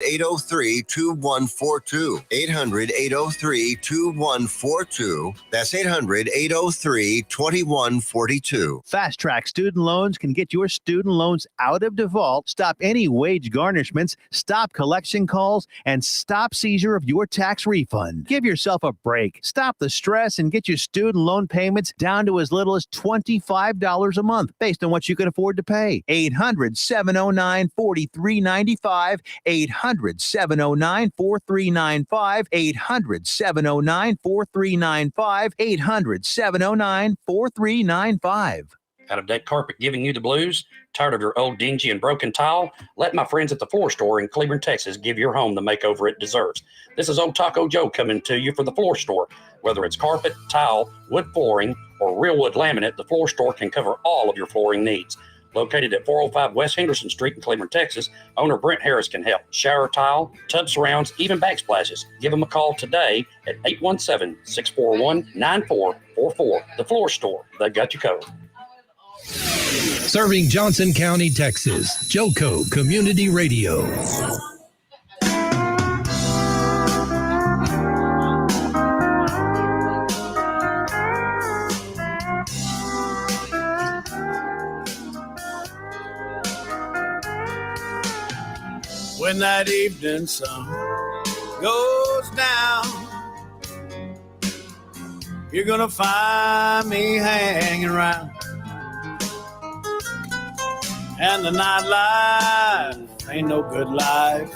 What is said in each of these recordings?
800-803-2142. 800-803-2142. That's 800-803-2142. Fast Track Student Loans can get your student loans out of default, stop any wage garnishments, stop collection calls, and stop seizure of your tax refund. Give yourself a break. Stop the stress and get your student loan payments down to as little as $25 a month based on what you can afford to pay. 800-709-4395. 800-709-4395. 800-709-4395. 800-709-4395. Out of deck carpet giving you the blues? Tired of your old dingy and broken tile? Let my friends at the Floor Store in Cleveland, Texas give your home the makeover it deserves. This is Old Taco Joe coming to you for the Floor Store. Whether it's carpet, tile, wood flooring, or real wood laminate, the Floor Store can cover all of your flooring needs. Located at 405 West Henderson Street in Cleveland, Texas, owner Brent Harris can help. Shower tile, tub surrounds, even backsplashes. Give them a call today at 817-641-9444. The Floor Store, they got you covered. Serving Johnson County, Texas. JoCo Community Radio. When that evening sun goes down, you're gonna find me hanging around. And the nightlife ain't no good life,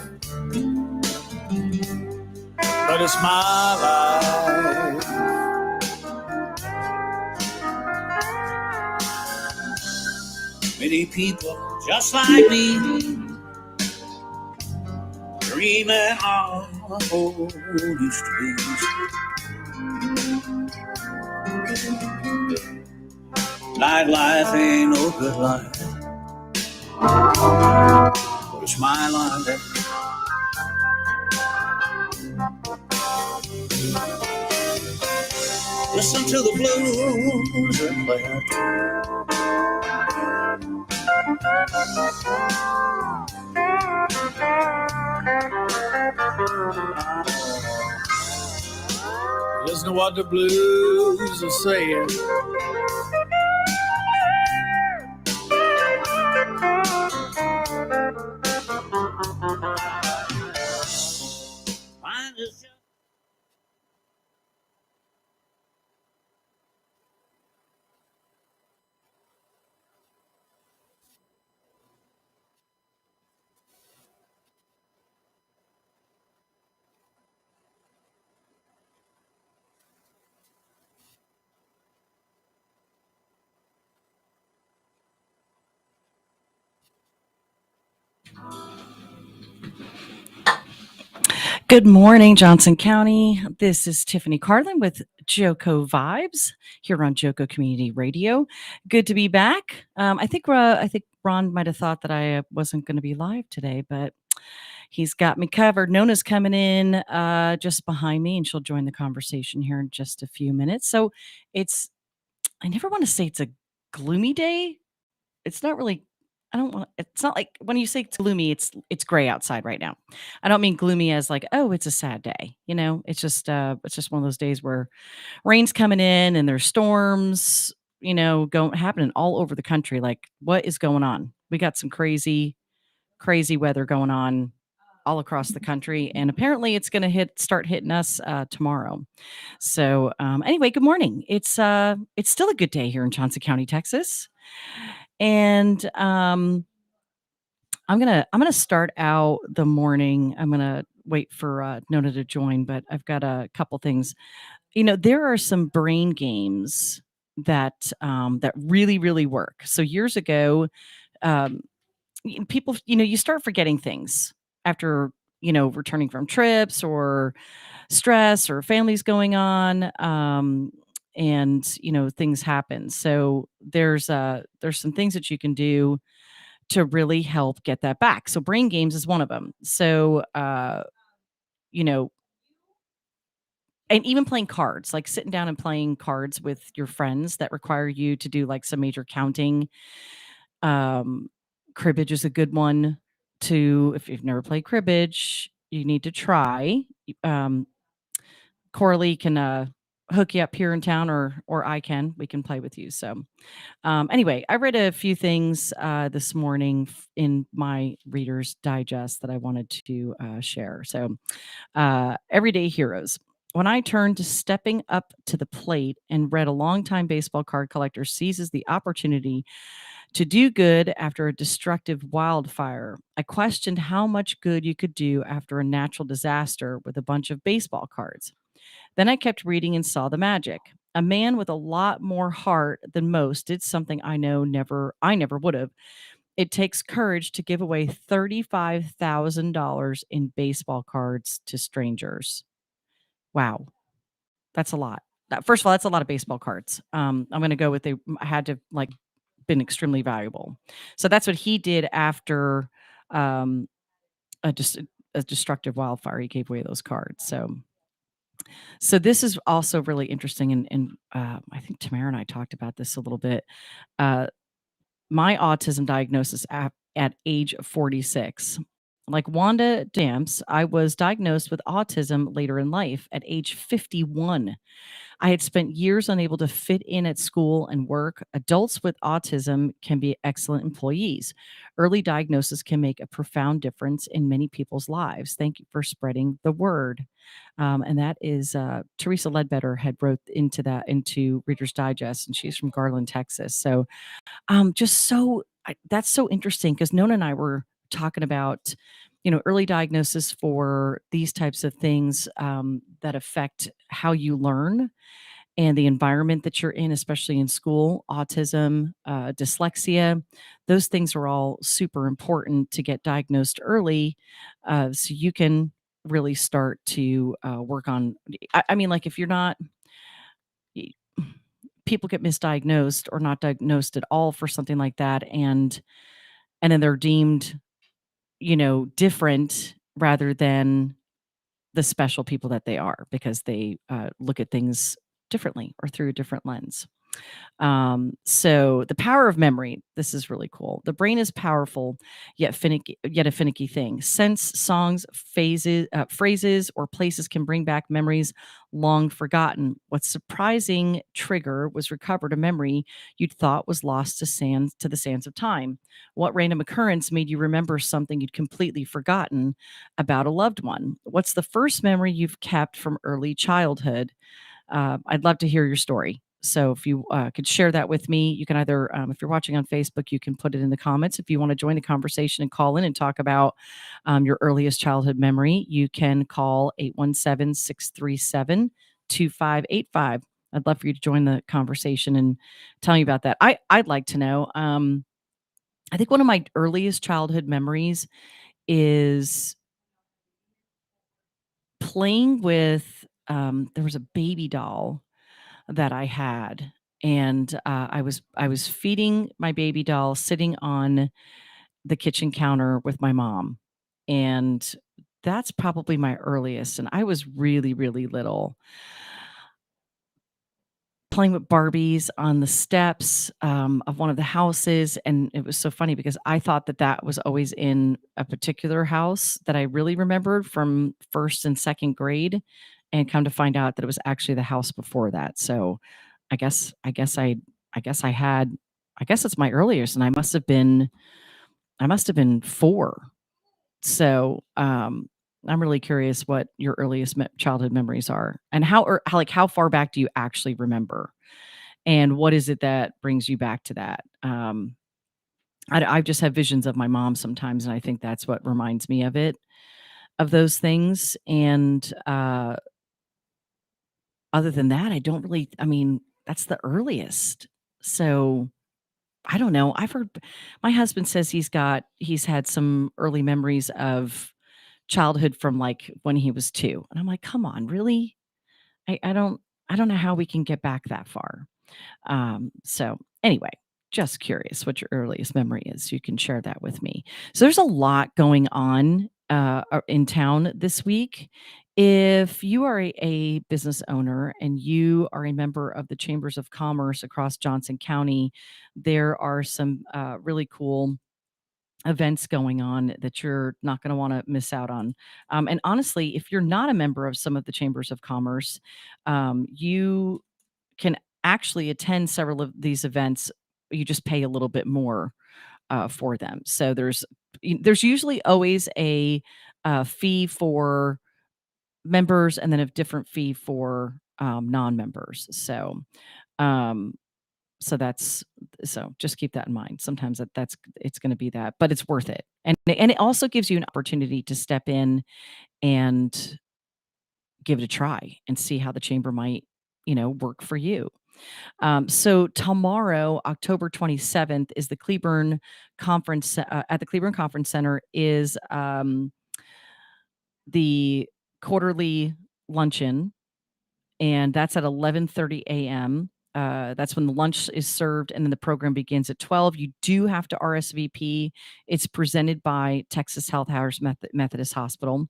but it's my life. Many people just like me, dreaming of what used to be. Nightlife ain't no good life, but it's my life. Listen to the blues and play out. Listen to what the blues are saying. Find yourself. Good morning, Johnson County. This is Tiffany Carlen with JoCo Vibes here on JoCo Community Radio. Good to be back. I think Ron might have thought that I wasn't going to be live today, but he's got me covered. Nona's coming in just behind me, and she'll join the conversation here in just a few minutes. So I never want to say it's a gloomy day. It's not really. It's not like when you say it's gloomy, it's gray outside right now. I don't mean gloomy as like, oh, it's a sad day. You know, it's just one of those days where rain's coming in and there's storms, happening all over the country. Like, what is going on? We got some crazy weather going on all across the country, and apparently it's going to start hitting us tomorrow. So anyway, good morning. It's still a good day here in Johnson County, Texas. And I'm gonna start out the morning. I'm gonna wait for Nona to join, but I've got a couple things. There are some brain games that really, really work. So years ago, people, you start forgetting things after returning from trips or stress or families going on. And things happen. So there's some things that you can do to really help get that back. So brain games is one of them. So and even playing cards, like sitting down and playing cards with your friends that require you to do like some major counting. Cribbage is a good one if you've never played cribbage, you need to try. Um, Coralie can hook you up here in town, or we can play with you. So anyway, I read a few things this morning in my Reader's Digest that I wanted to share. So, Everyday Heroes. When I turned to stepping up to the plate and read a longtime baseball card collector seizes the opportunity to do good after a destructive wildfire, I questioned how much good you could do after a natural disaster with a bunch of baseball cards. Then I kept reading and saw the magic. A man with a lot more heart than most did something I never would have. It takes courage to give away $35,000 in baseball cards to strangers. Wow, that's a lot. First of all, that's a lot of baseball cards. I'm going to go with they had to like been extremely valuable. So that's what he did after um, just a destructive wildfire. He gave away those cards. So this is also really interesting, and I think Tamara and I talked about this a little bit. Uh, my autism diagnosis at age 46. Like Wanda Damps, I was diagnosed with autism later in life at age 51. I had spent years unable to fit in at school and work. Adults with autism can be excellent employees. Early diagnosis can make a profound difference in many people's lives. Thank you for spreading the word. And that is Teresa Ledbetter had wrote into Reader's Digest, and she's from Garland, Texas. So that's so interesting because Nona and I were talking about, early diagnosis for these types of things that affect how you learn and the environment that you're in, especially in school. Autism, dyslexia, those things are all super important to get diagnosed early, so you can really start to work on. I mean, like if you're not, people get misdiagnosed or not diagnosed at all for something like that, and then they're deemed, different rather than the special people that they are because they look at things differently or through a different lens. So the power of memory. This is really cool. The brain is powerful, yet a finicky thing. Sense, songs, phrases, or places can bring back memories long forgotten. What's surprising trigger was recovered a memory you'd thought was lost to the sands of time. What random occurrence made you remember something you'd completely forgotten about a loved one? What's the first memory you've kept from early childhood? I'd love to hear your story. So if you could share that with me, you can either, if you're watching on Facebook, you can put it in the comments. If you want to join the conversation and call in and talk about your earliest childhood memory, you can call 817-637-2585. I'd love for you to join the conversation and tell me about that. I'd like to know. I think one of my earliest childhood memories is playing with, there was a baby doll that I had, and I was feeding my baby doll sitting on the kitchen counter with my mom, and that's probably my earliest. And I was really, really little, playing with Barbies on the steps of one of the houses, and it was so funny because I thought that was always in a particular house that I really remembered from first and second grade, and come to find out that it was actually the house before that. So I guess it's my earliest, and I must have been 4. So, I'm really curious what your earliest childhood memories are, and how far back do you actually remember, and what is it that brings you back to that? I just have visions of my mom sometimes, and I think that's what reminds me of those things. And other than that, I don't really. I mean, that's the earliest. So I don't know. I've heard my husband says he's had some early memories of childhood from like when he was 2. And I'm like, come on, really? I don't know how we can get back that far. So anyway, just curious what your earliest memory is. You can share that with me. So there's a lot going on in town this week. If you are a business owner and you are a member of the chambers of commerce across Johnson County, there are some really cool events going on that you're not going to want to miss out on. And honestly, if you're not a member of some of the chambers of commerce, you can actually attend several of these events. You just pay a little bit more for them. So there's usually always a fee for members and then a different fee for non-members. Um, so that's so just keep that in mind. Sometimes that's it's going to be that, but it's worth it, and it also gives you an opportunity to step in and give it a try and see how the chamber might work for you. So tomorrow, October 27th, is the Cleburne Conference at the Cleburne Conference Center is the quarterly luncheon, and that's at 11:30 a.m. That's when the lunch is served, and then the program begins at 12. You do have to RSVP. It's presented by Texas Health House Methodist Hospital.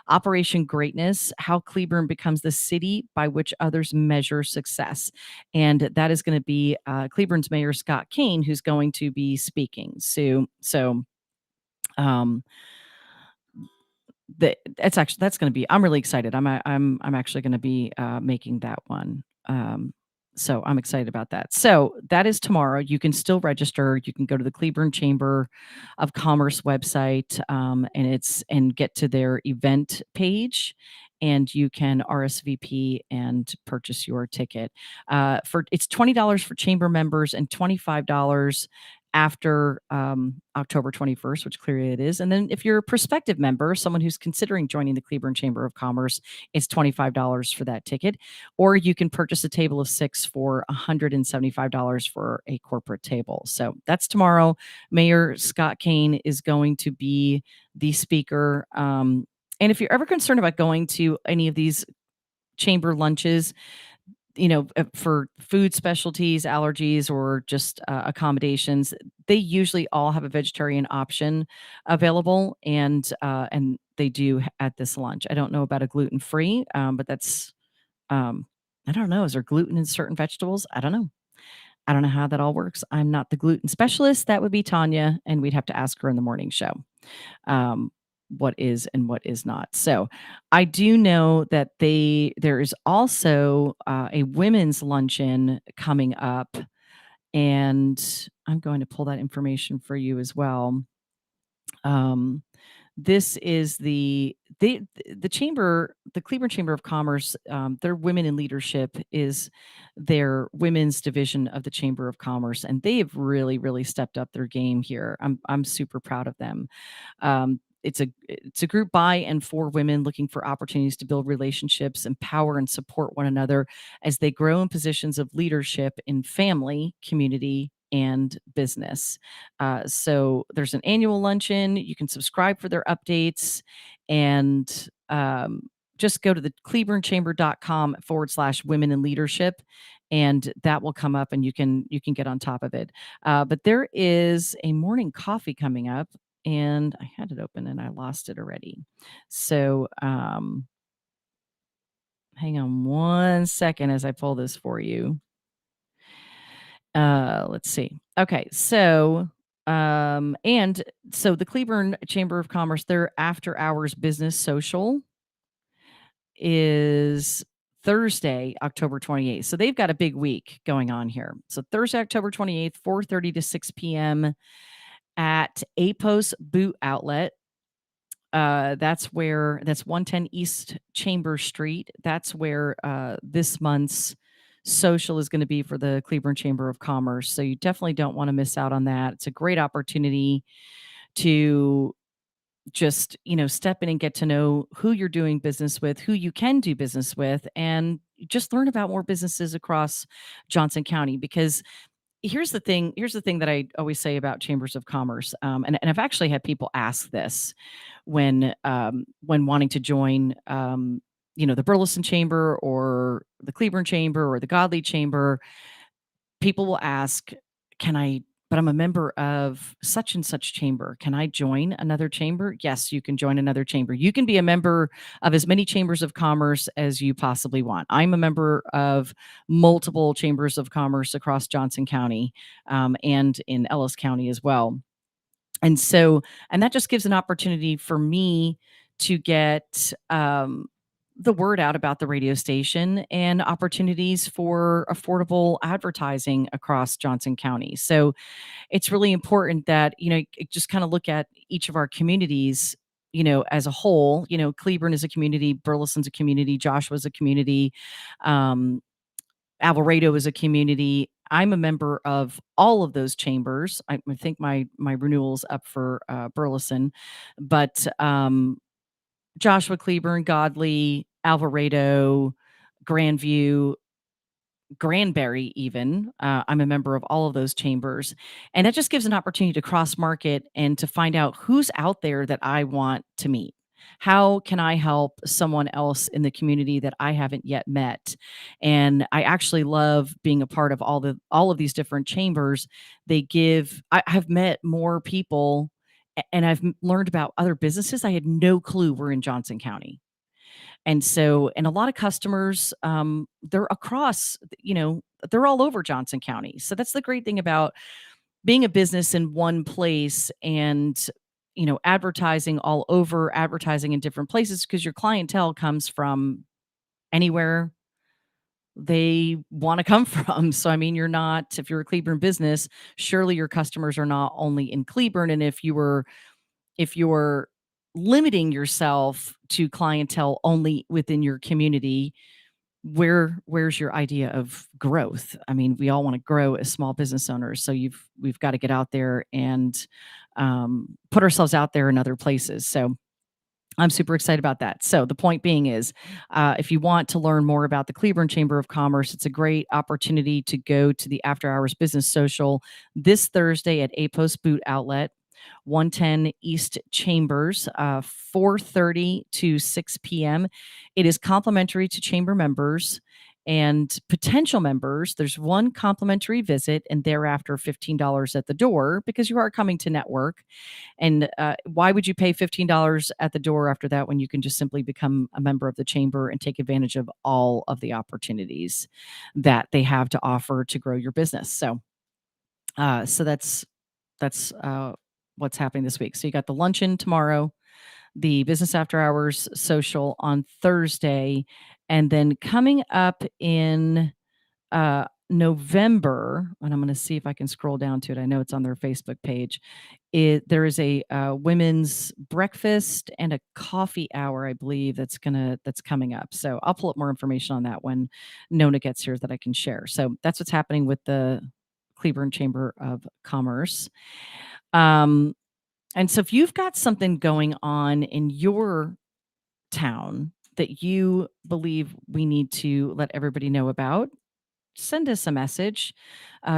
Operation Greatness: How Cleburne Becomes the City by Which Others Measure Success, and that is going to be Cleburne's Mayor Scott Kane who's going to be speaking. Um, that's going to be. I'm really excited. I'm actually going to be making that one. So I'm excited about that. So that is tomorrow. You can still register. You can go to the Cleburne Chamber of Commerce website and get to their event page, and you can RSVP and purchase your ticket. It's $20 for chamber members and $25 after October 21st, which clearly it is. And then if you're a prospective member, someone who's considering joining the Cleburne Chamber of Commerce, it's $25 for that ticket. Or you can purchase a table of 6 for $175 for a corporate table. So that's tomorrow. Mayor Scott Kane is going to be the speaker. And if you're ever concerned about going to any of these chamber lunches, for food specialties, allergies, or just accommodations, they usually all have a vegetarian option available, and they do at this lunch. I don't know about a gluten-free, but that's I don't know. Is there gluten in certain vegetables? I don't know. I don't know how that all works. I'm not the gluten specialist. That would be Tanya, and we'd have to ask her in the morning show. What is and what is not. So I do know that there is also a women's luncheon coming up, and I'm going to pull that information for you as well. This is the chamber, the Cleburne Chamber of Commerce. Their Women in Leadership is their women's division of the Chamber of Commerce, and they have really, really stepped up their game here. I'm super proud of them. It's a group by and for women looking for opportunities to build relationships, empower and support one another as they grow in positions of leadership in family, community, and business. So there's an annual luncheon. You can subscribe for their updates, and just go to the cleburnchamber.com/women in leadership, and that will come up, and you can get on top of it. But there is a morning coffee coming up, and I had it open and I lost it already. So hang on one second as I pull this for you. Let's see. Okay, so and so the Cleburne Chamber of Commerce, their after hours business social is Thursday, October 28th. So they've got a big week going on here. So Thursday, October 28th, 4:30 to 6 p.m. at APOS Boot Outlet. That's 110 East Chambers Street. That's where this month's social is going to be for the Cleburne Chamber of Commerce. So you definitely don't want to miss out on that. It's a great opportunity to just, step in and get to know who you're doing business with, who you can do business with, and just learn about more businesses across Johnson County. Because here's the thing that I always say about chambers of commerce. And I've actually had people ask this when wanting to join, the Burleson Chamber or the Cleburne Chamber or the Godley Chamber. People will ask, but I'm a member of such and such chamber. Can I join another chamber? Yes, you can join another chamber. You can be a member of as many chambers of commerce as you possibly want. I'm a member of multiple chambers of commerce across Johnson County, and in Ellis County as well. And so, and that just gives an opportunity for me to get the word out about the radio station and opportunities for affordable advertising across Johnson County. So it's really important that, just kind of look at each of our communities, as a whole. Cleburne is a community, Burleson's a community, Joshua's a community, um, Alvarado is a community. I'm a member of all of those chambers. I think my renewal's up for Burleson, but Joshua, Cleburne, Godley, Alvarado, Grandview, Granbury, even. I'm a member of all of those chambers. And that just gives an opportunity to cross market and to find out who's out there that I want to meet. How can I help someone else in the community that I haven't yet met? And I actually love being a part of all of these different chambers. I've met more people, and I've learned about other businesses I had no clue were in Johnson County. And so, and a lot of customers, they're across, they're all over Johnson County. So that's the great thing about being a business in one place and, advertising all over, advertising in different places, because your clientele comes from anywhere they want to come from. So, I mean, if you're a Cleburne business, surely your customers are not only in Cleburne. And if you're limiting yourself to clientele only within your community, where's your idea of growth? I mean, we all want to grow as small business owners, so we've got to get out there and put ourselves out there in other places. So I'm super excited about that. So the point being is, if you want to learn more about the Cleburne Chamber of Commerce, it's a great opportunity to go to the After Hours Business Social this Thursday at Apos Boot Outlet, 110 East Chambers, 4:30 to 6 p.m. It is complimentary to chamber members and potential members. There's one complimentary visit and thereafter $15 at the door, because you are coming to network. And why would you pay $15 at the door after that when you can just simply become a member of the chamber and take advantage of all of the opportunities that they have to offer to grow your business? So that's what's happening this week. So you got the luncheon tomorrow, the business after hours social on Thursday, and then coming up in November, and I'm going to see if I can scroll down to it. I know it's on their Facebook page. There is a women's breakfast and a coffee hour, I believe, that's coming up. So I'll pull up more information on that when Nona gets here that I can share. So that's what's happening with the Cleburne Chamber of Commerce. And so if you've got something going on in your town that you believe we need to let everybody know about, send us a message.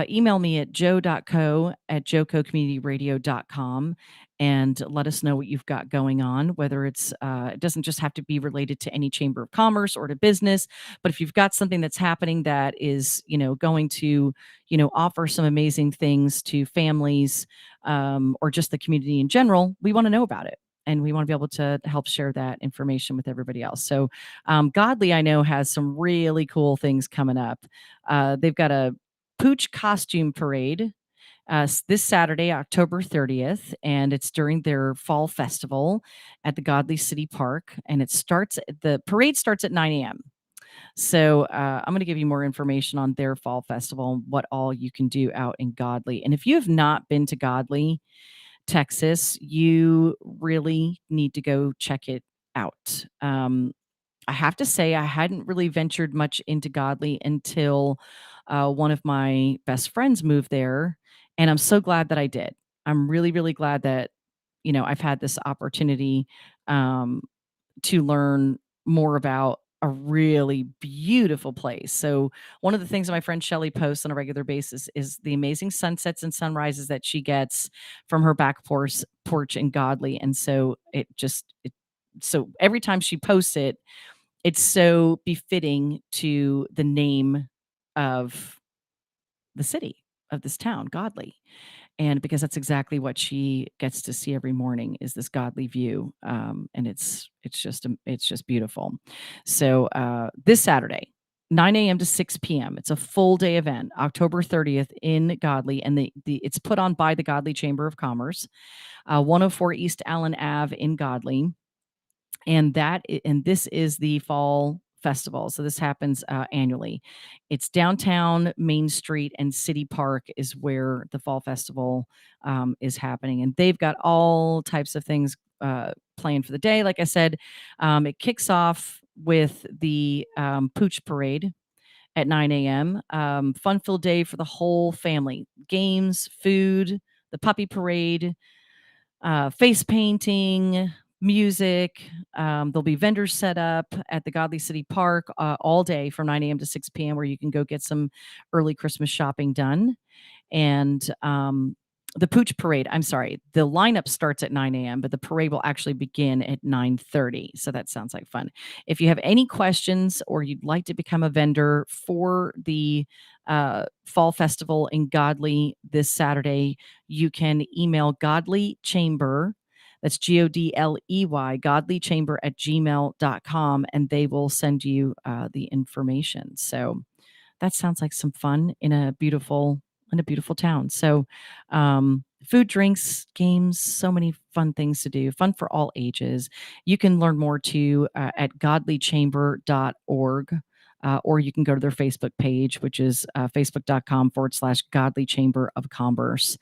Email me at joe.co@jococommunityradio.com and let us know what you've got going on, whether it doesn't just have to be related to any chamber of commerce or to business, but if you've got something that's happening that is, going to, offer some amazing things to families, or just the community in general, we want to know about it. And we want to be able to help share that information with everybody else. So Godly, I know, has some really cool things coming up. They've got a Pooch costume parade this Saturday, October 30th, and it's during their fall festival at the Godly City Park. And the parade starts at 9 a.m. So I'm going to give you more information on their fall festival and what all you can do out in Godly. And if you have not been to Godly, Texas, you really need to go check it out. I have to say, I hadn't really ventured much into Godly until one of my best friends moved there. And I'm so glad that I did. I'm really, really glad that, I've had this opportunity um, to learn more about a really beautiful place. So one of the things that my friend Shelly posts on a regular basis is the amazing sunsets and sunrises that she gets from her back porch in Godly. And so so every time she posts it, it's so befitting to the name of the city, of this town, Godly. And because that's exactly what she gets to see every morning, is this Godly view. And it's just beautiful. So this Saturday, 9 a.m. to 6 p.m. It's a full day event, October 30th in Godley, and it's put on by the Godley Chamber of Commerce, 104 East Allen Ave in Godley, and this is the fall festival. So this happens annually. It's downtown Main Street and City Park is where the fall festival is happening, and they've got all types of things planned for the day. Like I said, it kicks off with the Pooch Parade at 9 a.m. Fun-filled day for the whole family. Games, food, the puppy parade, face painting, music. There'll be vendors set up at the Godley City Park all day from 9 a.m. to 6 p.m. where you can go get some early Christmas shopping done. And the Pooch Parade, I'm sorry, the lineup starts at 9 a.m., but the parade will actually begin at 9:30. So that sounds like fun. If you have any questions or you'd like to become a vendor for the Fall Festival in Godley this Saturday, you can email Godley Chamber. That's Godley, godleychamber@gmail.com, and they will send you the information. So that sounds like some fun in a beautiful town. So food, drinks, games, so many fun things to do, fun for all ages. You can learn more too at godleychamber.org. Or you can go to their Facebook page, which is facebook.com/Godley Chamber of Commerce.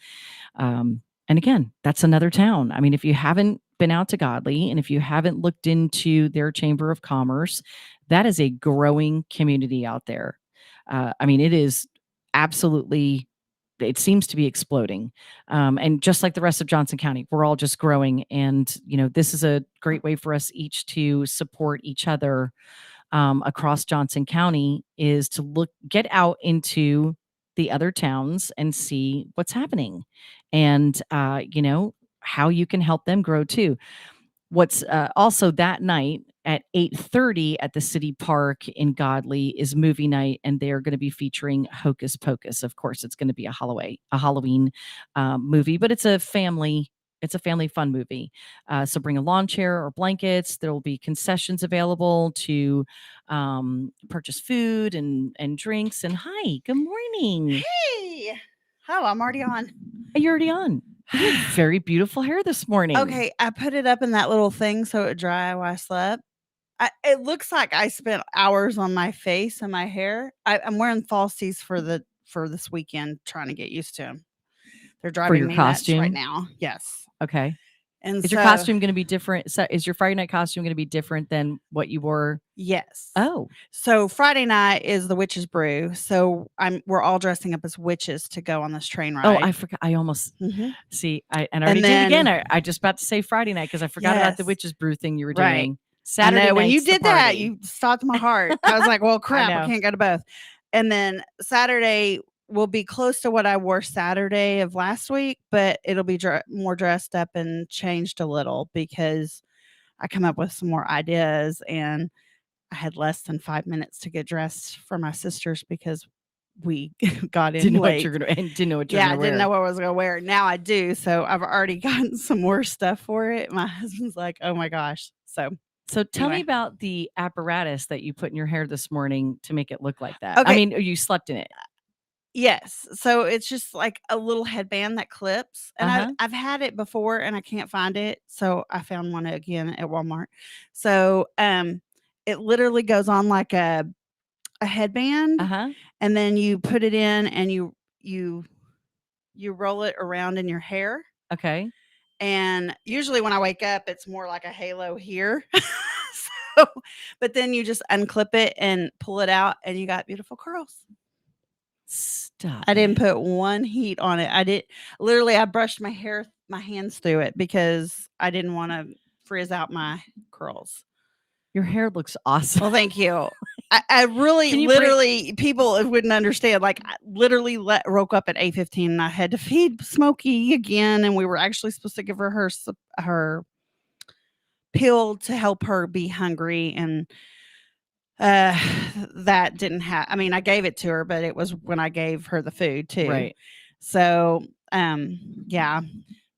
And again, that's another town. I mean, if you haven't been out to Godley and if you haven't looked into their Chamber of Commerce, that is a growing community out there. I mean, it is absolutely, it seems to be exploding. And just like the rest of Johnson County, we're all just growing. And, this is a great way for us each to support each other across Johnson County, is to get out into the other towns and see what's happening and, how you can help them grow too. What's also that night at 8:30 at the City Park in Godley is movie night, and they are going to be featuring Hocus Pocus. Of course, it's going to be a Halloween movie, but it's a family fun movie. So bring a lawn chair or blankets. There will be concessions available to purchase food and drinks. And hi, good morning. Hey. Oh, I'm already on. You're already on. You have very beautiful hair this morning. Okay, I put it up in that little thing so it would dry while I slept. It looks like I spent hours on my face and my hair. I'm wearing falsies for this weekend, trying to get used to them. They're driving your me nuts costume right now. Yes. Okay. And is your costume going to be different? So is your Friday night costume going to be different than what you wore? Yes. Oh. So Friday night is the Witch's Brew. So we're all dressing up as witches to go on this train ride. Oh, I forgot. I almost see. I already did again. I just about to say Friday night because I forgot about the Witch's Brew thing you were doing. Right. Saturday night. When you did that, you stopped my heart. I was like, well, crap, I can't go to both. And then Saturday will be close to what I wore Saturday of last week, but it'll be more dressed up and changed a little because I come up with some more ideas, and I had less than 5 minutes to get dressed for my sisters because we got in didn't late. Didn't know what you're gonna wear. I didn't know what I was gonna wear. Now I do, so I've already gotten some more stuff for it. My husband's like, "Oh my gosh!" So tell me about the apparatus that you put in your hair this morning to make it look like that. Okay. I mean, you slept in it. Yes. So it's just like a little headband that clips. And I've had it before and I can't find it. So I found one again at Walmart. So it literally goes on like a headband. And then you put it in and you roll it around in your hair. Okay. And usually when I wake up, it's more like a halo here. But then you just unclip it and pull it out and you got beautiful curls. Stop. I didn't put one heat on it. I brushed my hands through it because I didn't want to frizz out my curls. Your hair looks awesome. Well, thank you. I really, literally, people wouldn't understand. Like, I literally woke up at 8:15 and I had to feed Smokey again. And we were actually supposed to give her her pill to help her be hungry. And that didn't happen. I mean, I gave it to her, but it was when I gave her the food too. Right. So, yeah.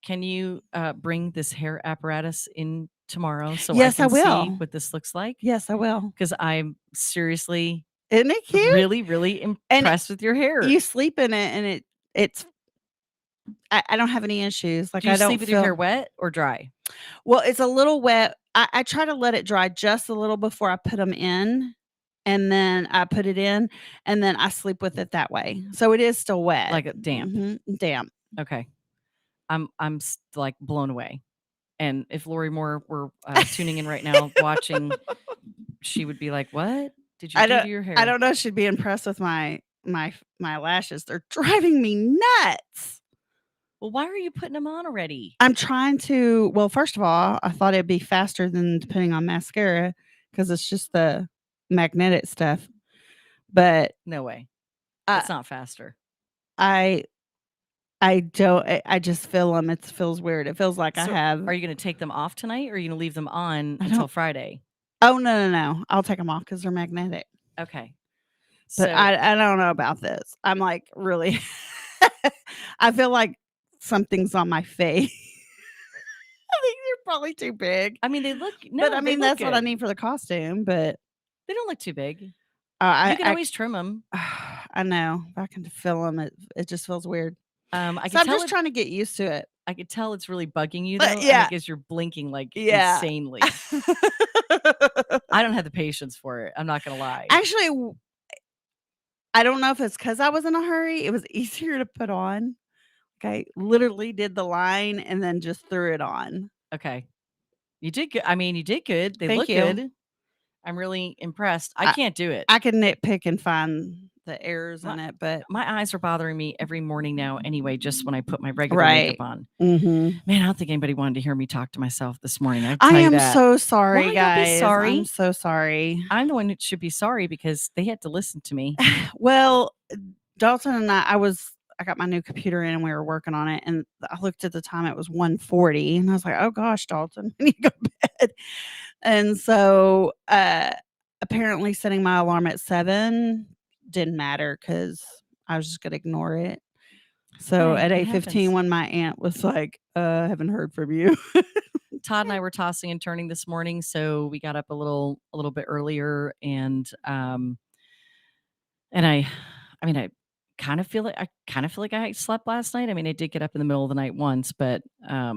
Can you bring this hair apparatus in tomorrow so yes, I can will see what this looks like? Yes, I will. Because I'm seriously, Isn't it cute? Really, really impressed with your hair. You sleep in it, and it's. I don't have any issues. Like, Do you I don't sleep with your hair wet or dry? Well, it's a little wet. I try to let it dry just a little before I put them in, and then I put it in, and then I sleep with it that way. So it is still wet, Like damp. Damp. Okay. I'm like blown away. And if Lori Moore were tuning in right now, watching, she would be like, "What did you do to your hair?" I don't know. She'd be impressed with my lashes. They're driving me nuts. Well, why are you putting them on already? I'm trying to. Well, first of all, I thought it'd be faster than putting on mascara because it's just the magnetic stuff. But No way. It's not faster. I don't. I just feel them. It feels weird. It feels like I have. Are you going to take them off tonight, or are you going to leave them on until Friday? Oh no! I'll take them off because they're magnetic. Okay. But I don't know about this. I'm like really. I feel like something's on my face. I think they're probably too big. I mean, they look. No, but I mean that's what I need for the costume. But they don't look too big. You can always trim them. I know. If I can feel them, it just feels weird. I'm just trying to get used to it. I could tell it's really bugging you, though. Yeah, because you're blinking like insanely. I don't have the patience for it. I'm not gonna lie. Actually, I don't know if it's because I was in a hurry. It was easier to put on. I literally did the line and then just threw it on. Okay. You did good. I mean, you did good. They look good. I'm really impressed. I can't do it. I can nitpick and find the errors in it, but my eyes are bothering me every morning now anyway, just when I put my regular makeup on. Mm-hmm. Man, I don't think anybody wanted to hear me talk to myself this morning. I am so sorry, guys. Be sorry. I'm so sorry. I'm the one that should be sorry because they had to listen to me. Well, Dalton and I got my new computer in and we were working on it, and I looked at the time, it was 1:40, and I was like, oh gosh, Dalton, I need to go to bed. And so apparently setting my alarm at 7 didn't matter because I was just gonna ignore it. So at 8:15, when my aunt was like, I haven't heard from you. Todd and I were tossing and turning this morning, so we got up a little bit earlier, and I kind of feel like I slept last night. I mean, I did get up in the middle of the night once, but I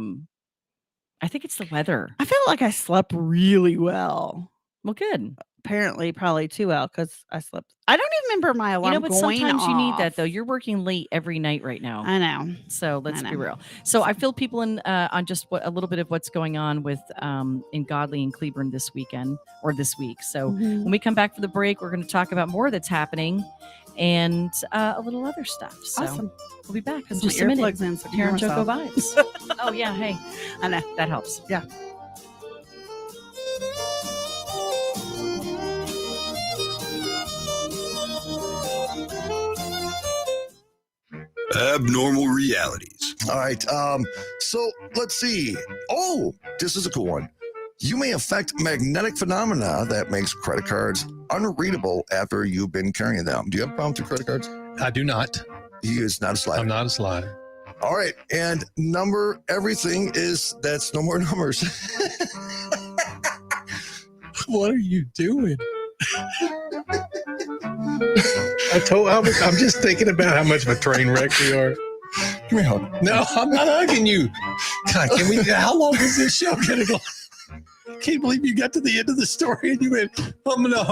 think it's the weather. I feel like I slept really well. Well, good. Apparently, probably too well because I slept. I don't even remember my alarm going off. Sometimes you need that though. You're working late every night right now. I know. So let's be real. So I feel people in on just a little bit of what's going on with in Godley and Cleburne this weekend or this week. So when we come back for the break, we're going to talk about more that's happening and a little other stuff. So awesome. We'll be back in just just a minute. In, so here on JoCo Vibes. Oh yeah, hey, I know that helps. Yeah. Abnormal realities. All right. So let's see. Oh, this is a cool one. You may affect magnetic phenomena that makes credit cards unreadable after you've been carrying them. Do you have a problem with your credit cards? I do not. He is not a slider. I'm not a slider. All right. And number everything that's no more numbers. What are you doing? I'm just thinking about how much of a train wreck we are. Give me a hug. No, I'm not hugging you. God, how long is this show going to go? Can't believe you got to the end of the story and you went, humana.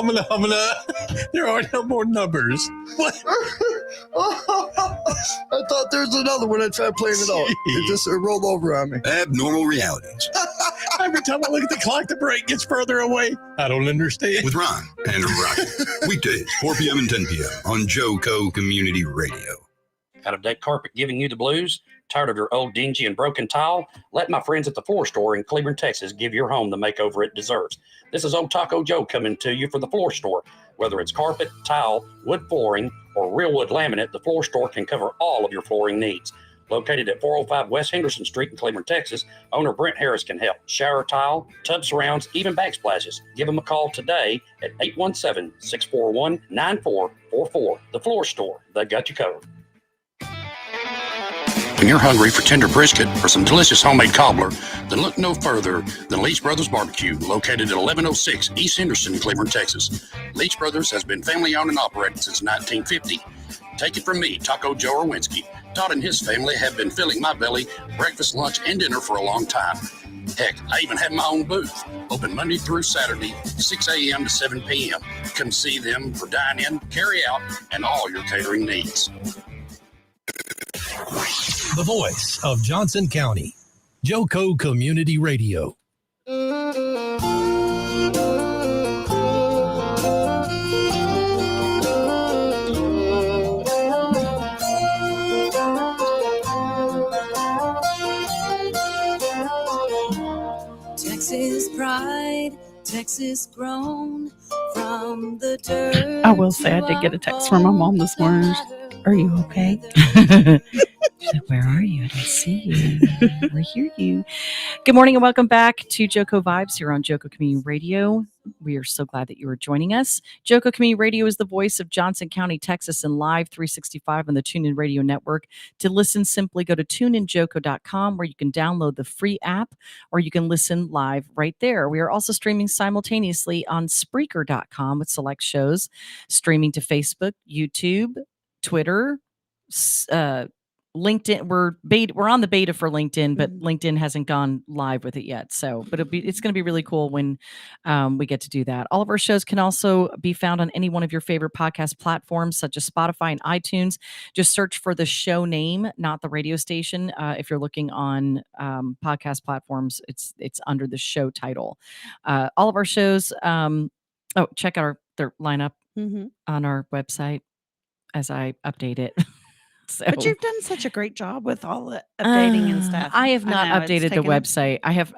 There are no more numbers. What? I thought there's another one. I tried playing it out. It just rolled over on me. Abnormal realities. Every time I look at the clock, the break gets further away. I don't understand. With Ron and Rocky. Weekdays, 4 p.m. and 10 p.m. on JoCo Community Radio. Out of deck carpet giving you the blues? Tired of your old dingy and broken tile? Let my friends at the floor store in Cleburne, Texas give your home the makeover it deserves. This is Old Taco Joe coming to you for the floor store. Whether it's carpet, tile, wood flooring, or real wood laminate, the floor store can cover all of your flooring needs. Located at 405 West Henderson Street in Cleburne, Texas, owner Brent Harris can help. Shower tile, tub surrounds, even backsplashes. Give him a call today at 817-641-9444. The floor store, they got you covered. When you're hungry for tender brisket or some delicious homemade cobbler, then look no further than Leach Brothers Barbecue, located at 1106 East Henderson, Cleburne, Texas. Leach Brothers has been family-owned and operated since 1950. Take it from me, Taco Joe Orwinski. Todd and his family have been filling my belly breakfast, lunch, and dinner for a long time. Heck, I even have my own booth, open Monday through Saturday, 6 a.m. to 7 p.m. Come see them for dine-in, carry-out, and all your catering needs. The voice of Johnson County, JoCo Community Radio. Texas pride, Texas grown from the dirt. I will say I did get a text from my mom this morning. Are you okay? She's like, where are you? I don't see you. I hear you. Good morning and welcome back to JoCo Vibes here on JoCo Community Radio. We are so glad that you are joining us. JoCo Community Radio is the voice of Johnson County, Texas, and live 365 on the TuneIn Radio Network. To listen, simply go to tuneinjoco.com where you can download the free app or you can listen live right there. We are also streaming simultaneously on Spreaker.com with select shows, streaming to Facebook, YouTube, Twitter, LinkedIn. We're on the beta for LinkedIn, but LinkedIn hasn't gone live with it yet. So, but it's going to be really cool when we get to do that. All of our shows can also be found on any one of your favorite podcast platforms, such as Spotify and iTunes. Just search for the show name, not the radio station. If you're looking on podcast platforms, it's under the show title. All of our shows. Check out their lineup on our website as I update it. So, but you've done such a great job with all the updating and stuff. I have not updated the website. The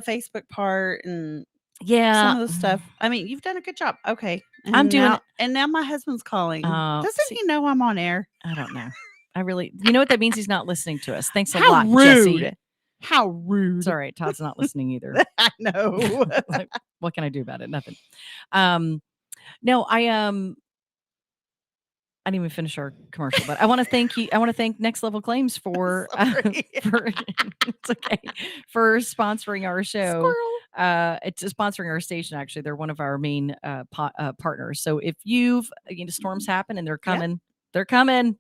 Facebook part and some of the stuff. I mean, you've done a good job. Okay. And I'm doing now, and now my husband's calling. Doesn't he know I'm on air? I don't know. You know what that means? He's not listening to us. Thanks a How lot, rude. Jesse. How rude. It's all right. Todd's not listening either. I know. Like, what can I do about it? Nothing. No, I didn't even finish our commercial, but I want to thank you. I want to thank Next Level Claims for it's okay, for sponsoring our show. It's sponsoring our station. Actually, they're one of our main partners. So if storms happen and they're coming, they're coming.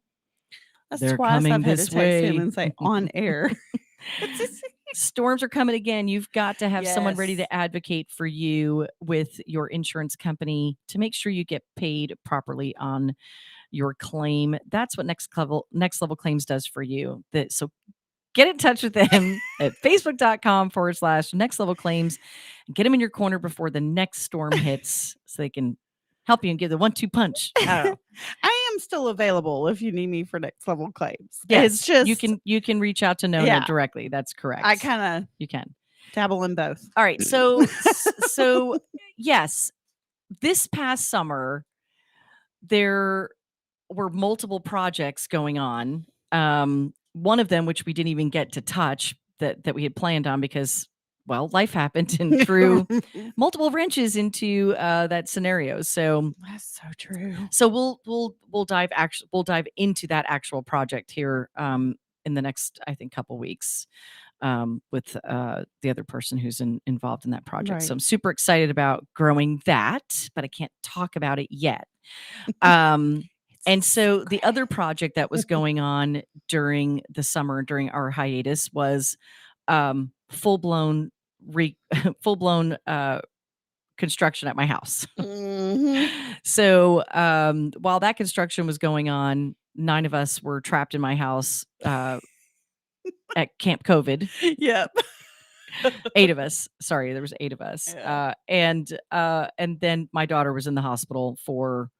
That's they're twice coming I've had to this text way. him and say on air. Storms are coming again. You've got to have someone ready to advocate for you with your insurance company to make sure you get paid properly on your claim. That's what Next Level Claims does for you. So get in touch with them at facebook.com/Next Level Claims and get them in your corner before the next storm hits so they can help you and give the 1-2 punch. I am still available if you need me for Next Level Claims. Yes, It's just you can reach out to Nona directly. That's correct. You can dabble in both. All right. So yes, this past summer there were multiple projects going on. One of them, which we didn't even get to touch, that we had planned on because, well, life happened and threw multiple wrenches into that scenario. So that's so true. So we'll dive into that actual project here in the next, I think, couple weeks with the other person who's involved in that project. Right. So I'm super excited about growing that, but I can't talk about it yet. And so the other project that was going on during the summer, during our hiatus, was full-blown construction at my house. So while that construction was going on, 9 of us were trapped in my house at Camp COVID. Yep. 8 of us. Sorry, there was 8 of us. Yeah. And then my daughter was in the hospital for,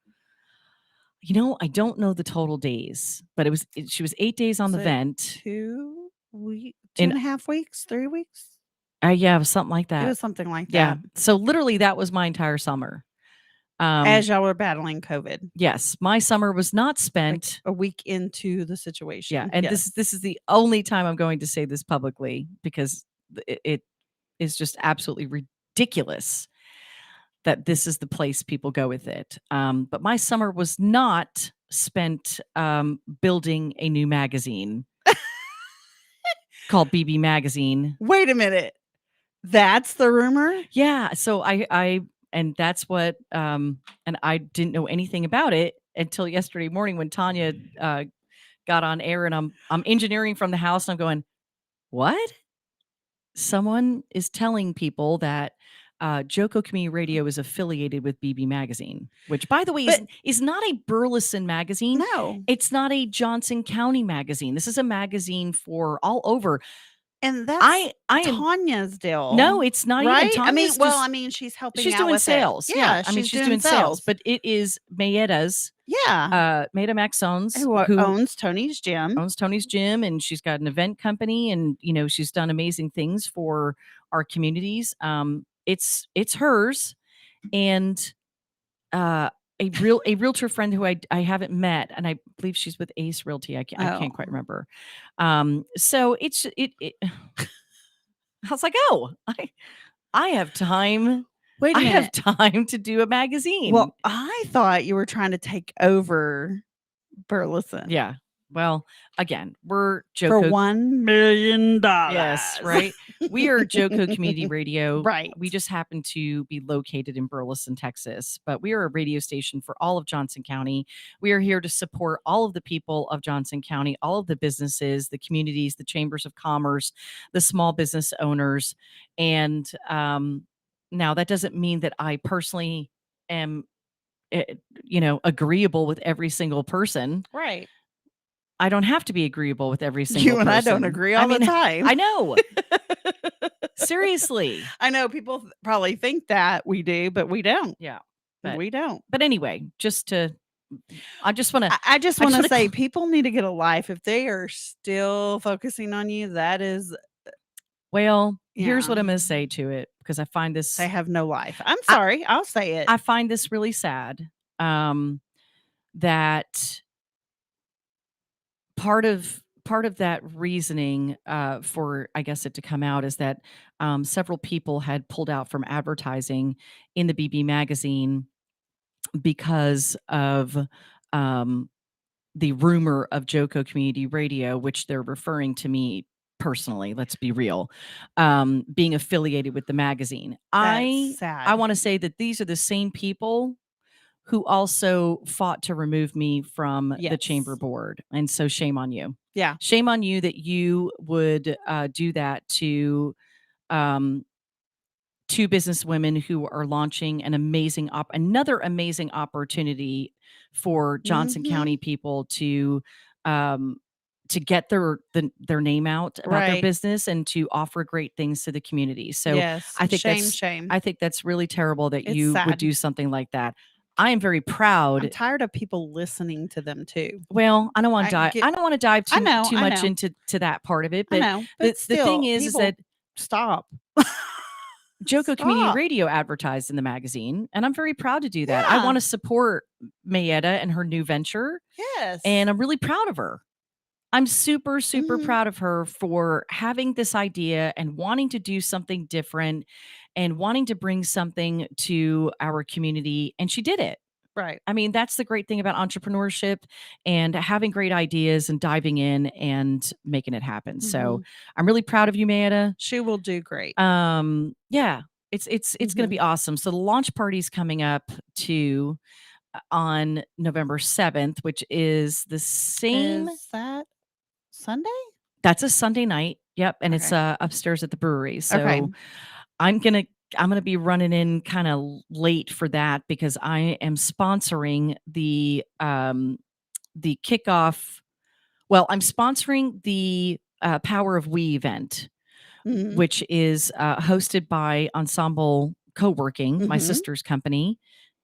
I don't know the total days, but she was 8 days on the vent. 2 weeks, 2.5 weeks, 3 weeks. Yeah, it was something like that. It was something like that. Yeah. So literally that was my entire summer. As y'all were battling COVID. Yes. My summer was not spent a week into the situation. Yeah. And this is the only time I'm going to say this publicly because it is just absolutely ridiculous that this is the place people go with it. But my summer was not spent building a new magazine called BB Magazine. Wait a minute. That's the rumor? Yeah. So and that's what, and I didn't know anything about it until yesterday morning when Tanya got on air, and I'm engineering from the house, and I'm going, what? Someone is telling people that JoCo Community Radio is affiliated with BB Magazine, which, by the way, is not a Burleson magazine. No. It's not a Johnson County magazine. This is a magazine for all over. And that's I Tanya's deal. No, it's not right? even Tanya's. I mean, she's helping. She's out doing with sales. It. Yeah, I mean, she's doing sales. But it is Mayeda's. Yeah. Maeda Maxons, who owns Tony's Gym. And she's got an event company, and she's done amazing things for our communities. It's hers, and a realtor friend who I haven't met, and I believe she's with Ace Realty. I can't quite remember. So it I was like, oh, I have time. Wait a minute. I have time to do a magazine. Well, I thought you were trying to take over Burleson. Yeah. Well, again, we're JoCo for $1 million. Yes, right. We are JoCo Community Radio. Right. We just happen to be located in Burleson, Texas, but we are a radio station for all of Johnson County. We are here to support all of the people of Johnson County, all of the businesses, the communities, the chambers of commerce, the small business owners. And now that doesn't mean that I personally am, agreeable with every single person. Right. I don't have to be agreeable with every single You and person. I don't agree all the time. I know. Seriously. I know people probably think that we do, but we don't. Yeah. We don't. But anyway, I just want to say people need to get a life. If they are still focusing on you, that is. Well, here's what I'm going to say to it, because I find this. They have no life. I'm sorry. I'll say it. I find this really sad. That part of that reasoning for, I guess, it to come out is that several people had pulled out from advertising in the BB magazine because of the rumor of JoCo Community Radio, which they're referring to me personally. Let's be real, being affiliated with the magazine. That's sad. I want to say that these are the same people who also fought to remove me from the chamber board. And so shame on you. Yeah. Shame on you that you would do that to two business women who are launching another amazing opportunity for Johnson County people to get their name out about their business and to offer great things to the community. So I think shame. I think that's really terrible that you would do something like that. I am very proud. I'm tired of people listening to them too. Well, I don't want to dive. I don't want to dive too much into that part of it. But, the thing is that stop. JoCo Community Radio advertised in the magazine, and I'm very proud to do that. I want to support Mayetta and her new venture. Yes, and I'm really proud of her. I'm super, super proud of her for having this idea and wanting to do something different and wanting to bring something to our community. And she did it. Right. I mean, that's the great thing about entrepreneurship and having great ideas and diving in and making it happen. So I'm really proud of you, Mayetta. She will do great. Yeah, it's going to be awesome. So the launch party's coming up on November 7th, which is the same. Is that Sunday? That's a Sunday night. Yep. And it's upstairs at the brewery. So I'm going to be running in kind of late for that because I am sponsoring the kickoff. Well, I'm sponsoring the Power of We event, which is hosted by Ensemble Co-working, my sister's company,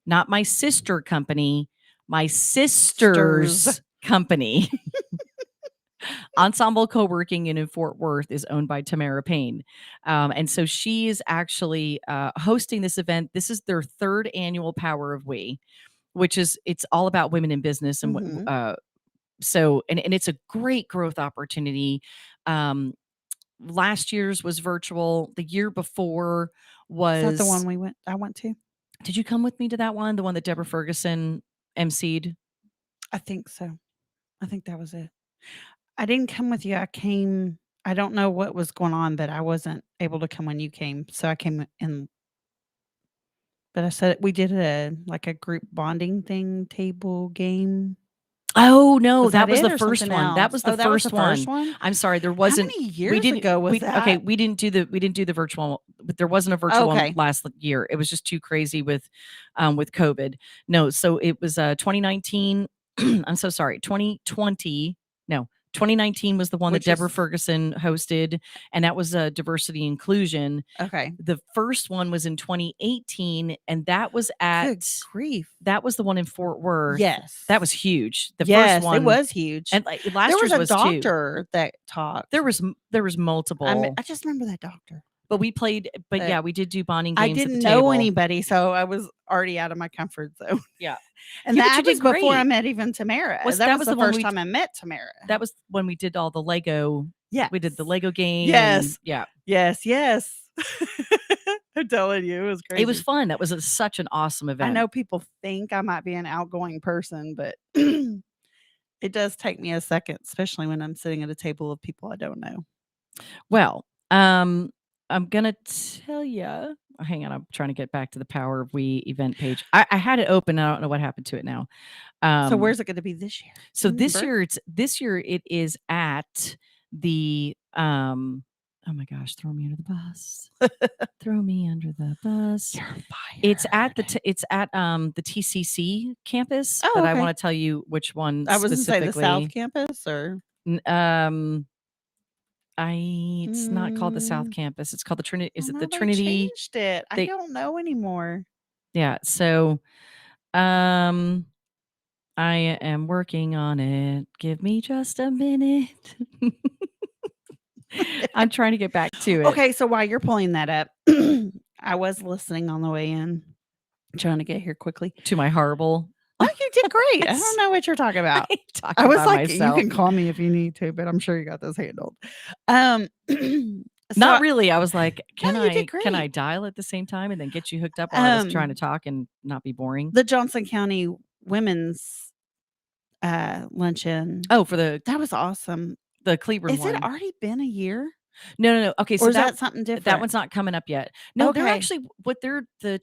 not my sister company, my sister's company. Ensemble Co-working in Fort Worth is owned by Tamara Payne. And so she is actually hosting this event. This is their third annual Power of We, which is, it's all about women in business. And so it's a great growth opportunity. Last year's was virtual. The year before was... Is that the one I went to? Did you come with me to that one? The one that Deborah Ferguson emceed? I think so. I think that was it. I didn't come with you. I came. I don't know what was going on, but I wasn't able to come when you came, so I came in. But I said we did a group bonding thing, table game. Oh no, Was that that was it the or first something one. That else? was Oh, the that was the first one. first one? I'm sorry, there How wasn't. many We years didn't. ago was Okay, that? we didn't do the virtual. But there wasn't a virtual one Okay. last year. It was just too crazy with COVID. No, so it was 2019. I'm so sorry. 2020. No. 2019 was the one Which that Deborah is Ferguson hosted, and that was diversity inclusion. okay. The first one was in 2018, and that was Good grief. that was the one in Fort Worth. Yes. That was huge. The first Yes, one it was huge. and like, There last was year's a was too. doctor that talked. There was multiple, I just remember that doctor. but we played. But But yeah, we did do bonding I games at the didn't table. know anybody, so I was already out of my comfort zone. Yeah, And Yeah, but that you was did before I great. met even Tamara. Was- that that was was the the one first we- time I met Tamara. that was when we did all the Lego. Yeah. We did the Lego game. Yes. and yeah, Yes. I'm telling you, it was crazy. it was fun. That was such an awesome event. I know people think I might be an outgoing person, but it does take me a second, especially when I'm sitting at a table of people I don't know. Well, I'm gonna tell you. Hang on, I'm trying to get back to the Power of We event page. I had it open. I don't know what happened to it now. So where's it going to be this year? So this Remember? year it is at the oh my gosh, throw me under the bus. Throw me under the bus. You're It's at fired. it's at the TCC campus, Oh, but I okay. want to tell you which one I was going to say the specifically. South Campus or It's not called the South Campus. It's called the Trinity. Is Oh, it no, the they Trinity? changed it. I they- don't know anymore. Yeah. So, I am working on it. Give me just a minute. I'm trying to get back to it. Okay, so while you're pulling that up, I was listening on the way in, trying to get here quickly. To my horrible. Oh, you did great. I don't know what you're talking about. I was like, myself. you can call me if you need to, but I'm sure you got this handled. Not really. I was like, can No, you did can I great. dial at the same time and then get you hooked up while I was trying to talk and not be boring? The Johnson County Women's luncheon. Oh, for the That was awesome. Cleburne Is one. it already been a year? No. Okay, so Or is that something different? that one's not coming up yet. No, they're Okay. actually what they're the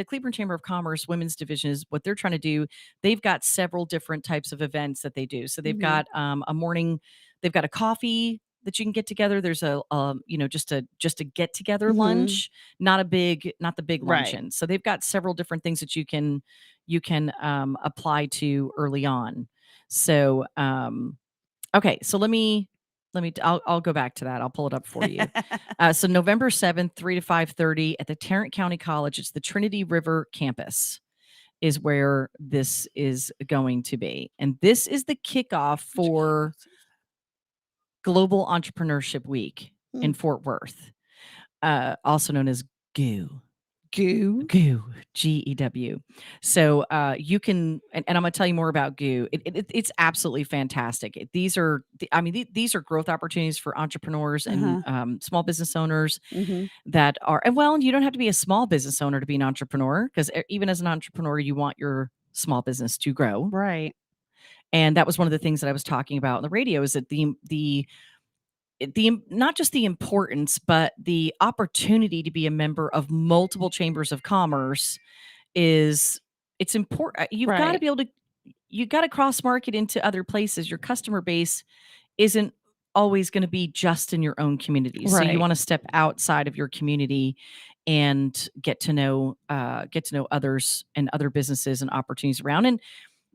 Cleburne Chamber of Commerce Women's Division is what they're trying to do. They've got several different types of events that they do. So they've got a morning, they've got a coffee that you can get together. There's a just a get together lunch, not the big Right. luncheon. So they've got several different things that you can apply to early on. So okay, so I'll go back to that. I'll pull it up for you. So November 7th, 3 to 5:30 at the Tarrant County College. It's the Trinity River campus is where this is going to be. And this is the kickoff for Global Entrepreneurship Week in Fort Worth, also known as GEW. GEW. So you can, and I'm going to tell you more about GEW. It's absolutely fantastic. These are growth opportunities for entrepreneurs and small business owners that are, and well, you don't have to be a small business owner to be an entrepreneur, because even as an entrepreneur, you want your small business to grow. Right. And that was one of the things that I was talking about on the radio, is that the not just the importance, but the opportunity to be a member of multiple chambers of commerce it's important. You've got to be able to, you got to cross market into other places. Your customer base isn't always going to be just in your own community. So you want to step outside of your community and get to know others and other businesses and opportunities around. And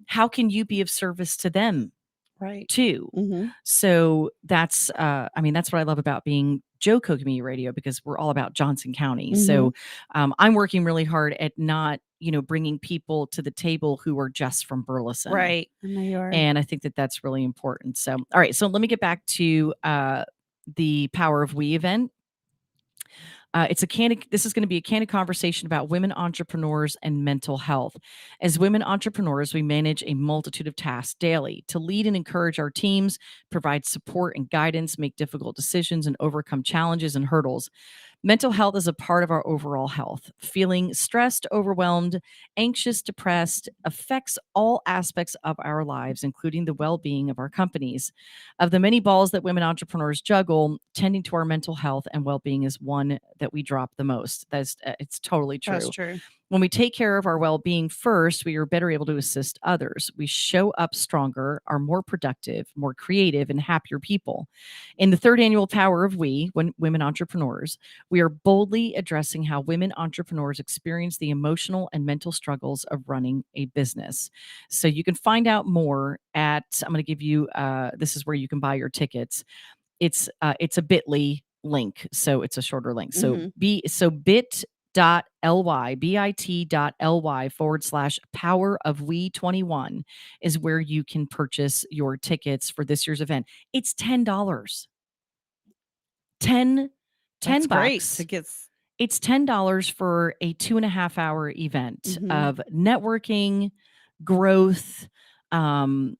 how can you be of service to them? Right. Too. So that's that's what I love about being JoCo Community Radio, because we're all about Johnson County. So I'm working really hard at not, bringing people to the table who are just from Burleson. Right. I know you are. And I think that that's really important. So, all right. So let me get back to the Power of We event. This is going to be a candid conversation about women entrepreneurs and mental health. As women entrepreneurs, we manage a multitude of tasks daily to lead and encourage our teams, provide support and guidance, make difficult decisions, and overcome challenges and hurdles. Mental health is a part of our overall health. Feeling stressed, overwhelmed, anxious, depressed affects all aspects of our lives, including the well-being of our companies. Of the many balls that women entrepreneurs juggle, tending to our mental health and well-being is one that we drop the most. It's totally true. That's true. When we take care of our well-being first, we are better able to assist others. We show up stronger, are more productive, more creative, and happier people. In the third annual Power of We, Women Entrepreneurs, we are boldly addressing how women entrepreneurs experience the emotional and mental struggles of running a business. So you can find out more at, I'm going to give you, this is where you can buy your tickets. It's a bit.ly link. So it's a shorter link. So bit.ly/Power of We 21 is where you can purchase your tickets for this year's event. It's $10. 10 That's great bucks. It's $10 for a 2.5-hour event of networking, growth, and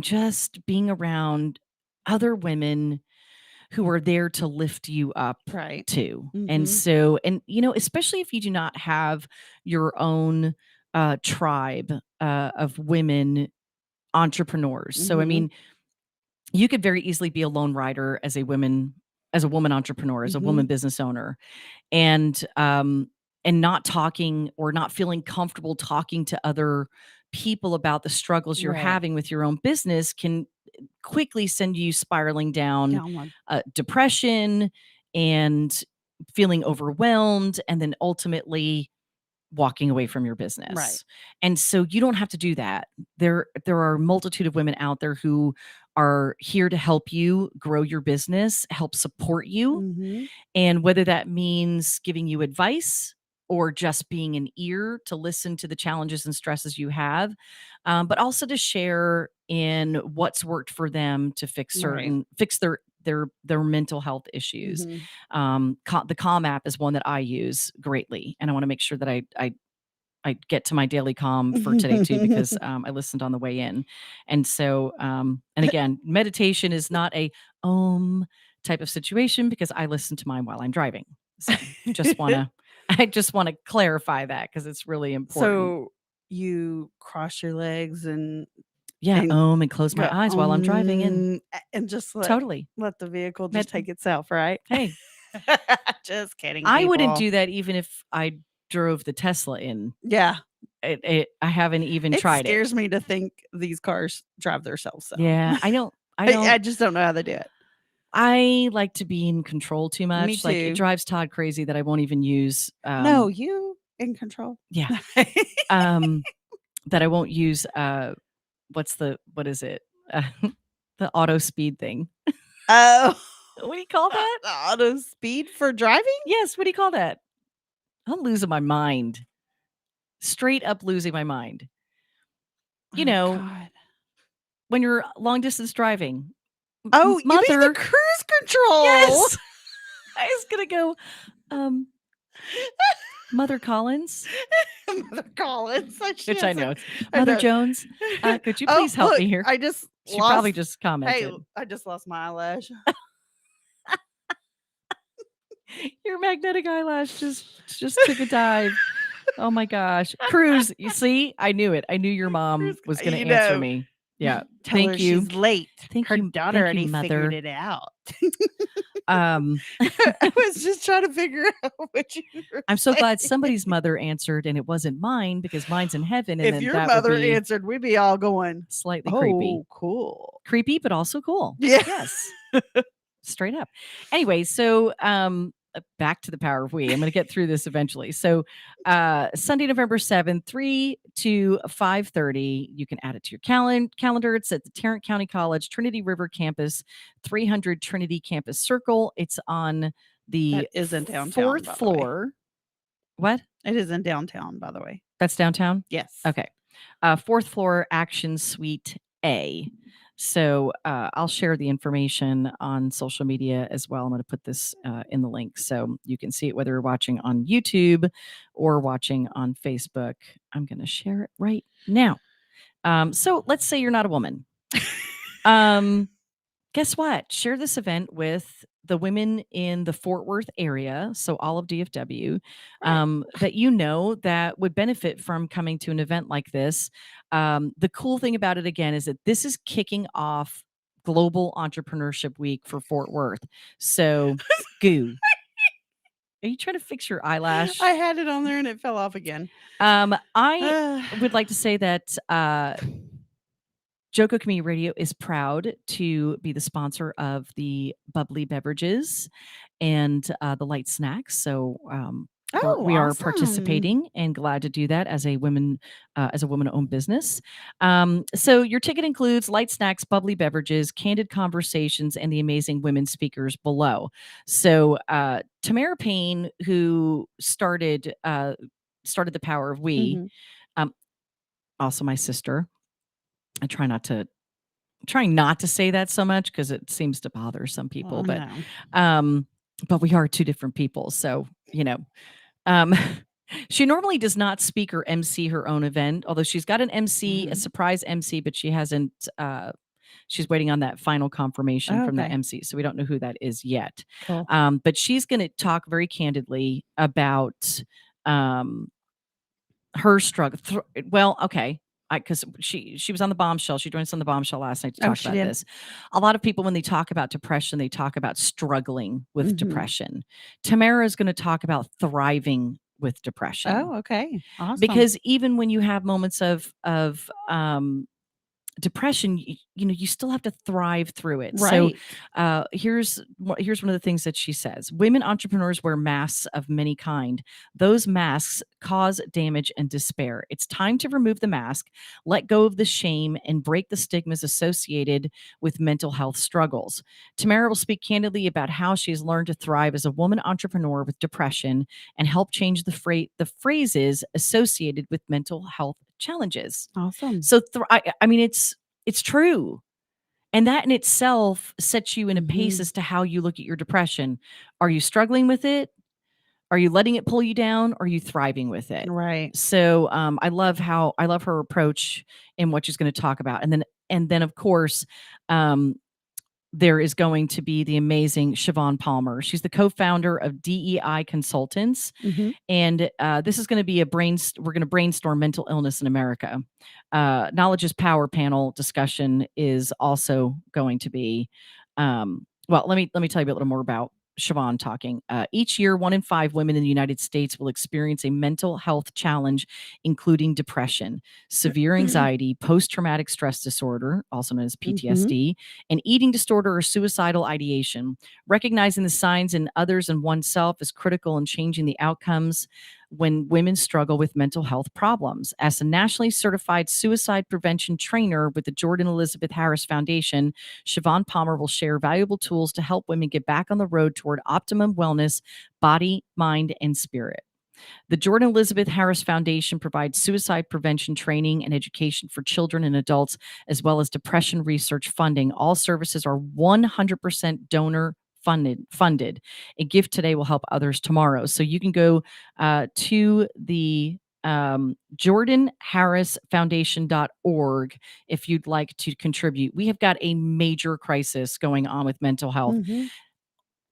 just being around other women who are there to lift you up too. And so, especially if you do not have your own tribe of women entrepreneurs. So, I mean, you could very easily be a lone rider as a woman entrepreneur, as a woman business owner, and not talking or not feeling comfortable talking to other people about the struggles you're having with your own business can quickly send you spiraling down depression and feeling overwhelmed, and then ultimately walking away from your business. Right. And so you don't have to do that. There are a multitude of women out there who are here to help you grow your business, help support you. And whether that means giving you advice or just being an ear to listen to the challenges and stresses you have, but also to share in what's worked for them to fix their mental health issues. The Calm app is one that I use greatly, and I want to make sure that I get to my daily calm for today too, because I listened on the way in. And so, and again, meditation is not a type of situation, because I listen to mine while I'm driving. So I just want to clarify that, because it's really important. So you cross your legs and and close my eyes while I'm driving in, and just let the vehicle just take itself, right? Hey, just kidding. I wouldn't do that even if I drove the Tesla in. Yeah. I haven't even tried it. It scares me to think these cars drive themselves. So. Yeah, I I just don't know how they do it. I like to be in control too much. Me too. Like, it drives Todd crazy that I won't even use. No, you in control. Yeah. That I won't use. What is it? The auto speed thing. Oh, what do you call that? The auto speed for driving? Yes. What do you call that? I'm losing my mind. Straight up losing my mind. God. When you're long distance driving. Oh, you mean the cruise control? Yes. I was gonna go, Mother Collins. Mother Collins. Which I know. Mother Jones. Could you please help me here? She probably just commented. Hey, I just lost my eyelash. Your magnetic eyelash just took a dive. Oh my gosh. Cruz, you see? I knew it. I knew your mom was going to answer me. Yeah. Thank you. She's late. Her daughter already figured it out. I was just trying to figure out what you were I'm so glad somebody's mother answered and it wasn't mine, because mine's in heaven. And if your mother answered, we'd be all going slightly creepy. Cool. Creepy, but also cool. Yeah. Yes. Straight up. Anyway, so back to the Power of We. I'm going to get through this eventually. So Sunday, November 7th, 3 to 5:30. You can add it to your calendar. It's at the Tarrant County College, Trinity River Campus, 300 Trinity Campus Circle. It's on the fourth floor. What? It is in downtown, by the way. That's downtown? Yes. Okay. Fourth floor, Action Suite A. So I'll share the information on social media as well. I'm going to put this in the link so you can see it, whether you're watching on YouTube or watching on Facebook. I'm going to share it right now. So let's say you're not a woman. Guess what? Share this event with the women in the Fort Worth area, so all of DFW, that that would benefit from coming to an event like this. The cool thing about it again is that this is kicking off Global Entrepreneurship Week for Fort Worth. So, goo. Are you trying to fix your eyelash? I had it on there and it fell off again. I would like to say that JoCo Community Radio is proud to be the sponsor of the bubbly beverages and the light snacks. So we are awesome. participating and glad to do that as a woman-owned business. So your ticket includes light snacks, bubbly beverages, candid conversations, and the amazing women speakers below. So Tamara Payne, who started the Power of We, also my sister. I trying not to say that so much because it seems to bother some people, but we are two different people. So, she normally does not speak or MC her own event, although she's got an MC, a surprise MC, but she hasn't, she's waiting on that final confirmation from that MC. So we don't know who that is yet. Cool. But she's going to talk very candidly about her struggle. Because she was on the Bombshell. She joined us on the Bombshell last night to talk about this. A lot of people, when they talk about depression, they talk about struggling with depression. Tamara is going to talk about thriving with depression. Oh, okay. Awesome. Because even when you have moments of depression, you still have to thrive through it. Right. So here's one of the things that she says. Women entrepreneurs wear masks of many kind. Those masks cause damage and despair. It's time to remove the mask, let go of the shame, and break the stigmas associated with mental health struggles. Tamara will speak candidly about how she's learned to thrive as a woman entrepreneur with depression and help change the phrases associated with mental health challenges. Awesome. So it's true. And that in itself sets you in a pace as to how you look at your depression. Are you struggling with it? Are you letting it pull you down? Or are you thriving with it? Right. So I love her approach in what she's going to talk about. And then of course, there is going to be the amazing Siobhan Palmer. She's the co-founder of DEI Consultants. And this is going to be we're going to brainstorm mental illness in America. Knowledge is Power panel discussion is also going to be, well, let me tell you a little more about Siobhan talking. Each year, 1 in 5 women in the United States will experience a mental health challenge, including depression, severe anxiety, post-traumatic stress disorder, also known as PTSD, and eating disorder or suicidal ideation. Recognizing the signs in others and oneself is critical in changing the outcomes when women struggle with mental health problems. As a nationally certified suicide prevention trainer with the Jordan Elizabeth Harris Foundation, Siobhan Palmer will share valuable tools to help women get back on the road toward optimum wellness, body, mind, and spirit. The Jordan Elizabeth Harris Foundation provides suicide prevention training and education for children and adults, as well as depression research funding. All services are 100% donor funded. A gift today will help others tomorrow. So you can go to the jordanharrisfoundation.org if you'd like to contribute. We have got a major crisis going on with mental health.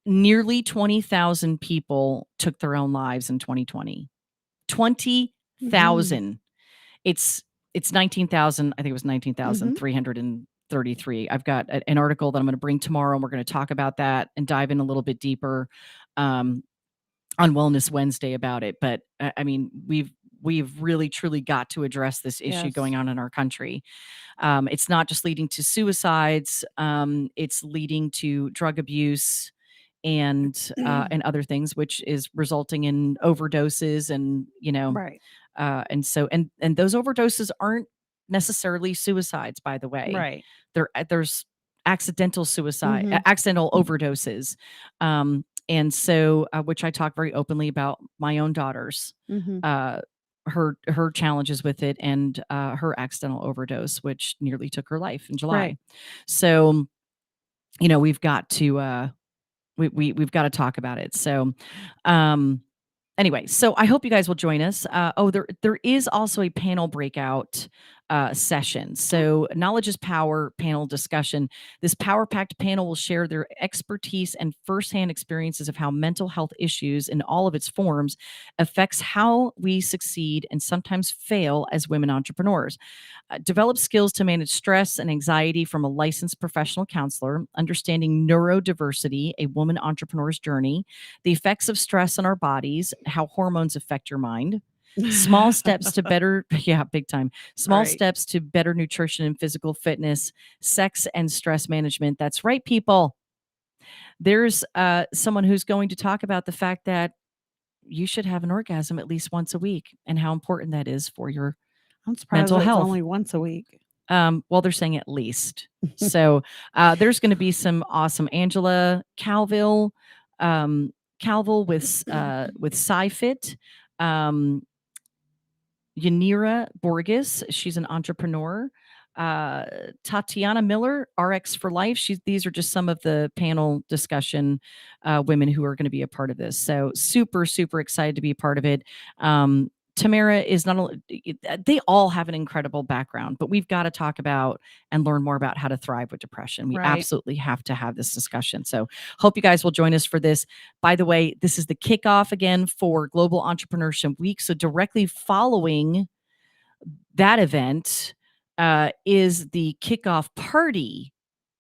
Nearly 20,000 people took their own lives in 2020. 20,000. It's 19,000. I think it was 19,333. I've got an article that I'm going to bring tomorrow, and we're going to talk about that and dive in a little bit deeper on Wellness Wednesday about it. But I mean, we've really truly got to address this issue going on in our country. It's not just leading to suicides. It's leading to drug abuse and other things, which is resulting in overdoses and, Right. And those overdoses aren't necessarily suicides, by the way. Right. There's accidental suicide, accidental overdoses. And so, which I talk very openly about my own daughters, her challenges with it and her accidental overdose, which nearly took her life in July. Right. So, we've got to, we've got to talk about it. So, anyway, so I hope you guys will join us. There is also a panel breakout session. So Knowledge is Power panel discussion. This power-packed panel will share their expertise and firsthand experiences of how mental health issues in all of its forms affects how we succeed and sometimes fail as women entrepreneurs. Develop skills to manage stress and anxiety from a licensed professional counselor, understanding neurodiversity, a woman entrepreneur's journey, the effects of stress on our bodies, how hormones affect your mind, small steps to better, big time, small Right. steps to better nutrition and physical fitness, sex and stress management. That's right, people. There's someone who's going to talk about the fact that you should have an orgasm at least once a week and how important that is for your I'm surprised mental it's health. only once a week. Well, they're saying at least. So there's going to be some awesome Angela Calville with SciFit. Yanira Borges, she's an entrepreneur. Tatiana Miller, RX for Life. These are just some of the panel discussion women who are going to be a part of this. So super, super excited to be a part of it. Tamara is not only, they all have an incredible background, but we've got to talk about and learn more about how to thrive with depression. We Right. absolutely have to have this discussion. So hope you guys will join us for this. By the way, this is the kickoff again for Global Entrepreneurship Week. So directly following that event is the kickoff party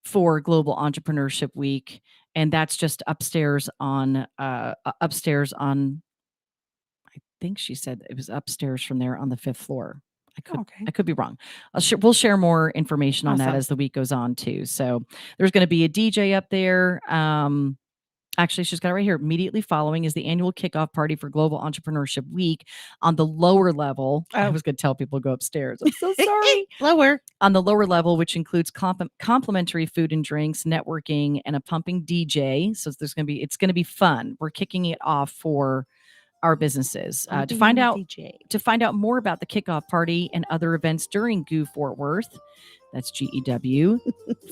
for Global Entrepreneurship Week. And that's just upstairs on I think she said it was upstairs from there on the 5th floor. I could be wrong. We'll share more information on that Awesome. as the week goes on too. So there's going to be a DJ up there. Actually, she's got it right here. Immediately following is the annual kickoff party for Global Entrepreneurship Week on the lower level. I was going to tell people to go upstairs. I'm so sorry. Lower. On the lower level, which includes complimentary food and drinks, networking, and a pumping DJ. So it's going to be fun. We're kicking it off for our businesses. To find out more about the kickoff party and other events during GU Fort Worth, that's GEW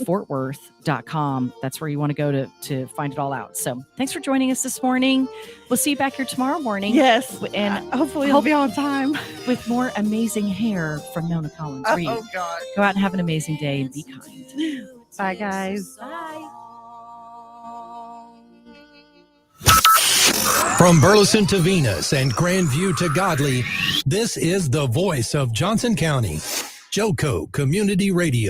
fortworth.com. That's where you want to go to find it all out. So thanks for joining us this morning. We'll see you back here tomorrow morning. Yes. And hopefully it'll be on time with more amazing hair from Nona Collins Reed. Oh, God. Go out and have an amazing day and be kind. Bye, guys. Bye. From Burleson to Venus and Grandview to Godley, this is the voice of Johnson County, JoCo Community Radio.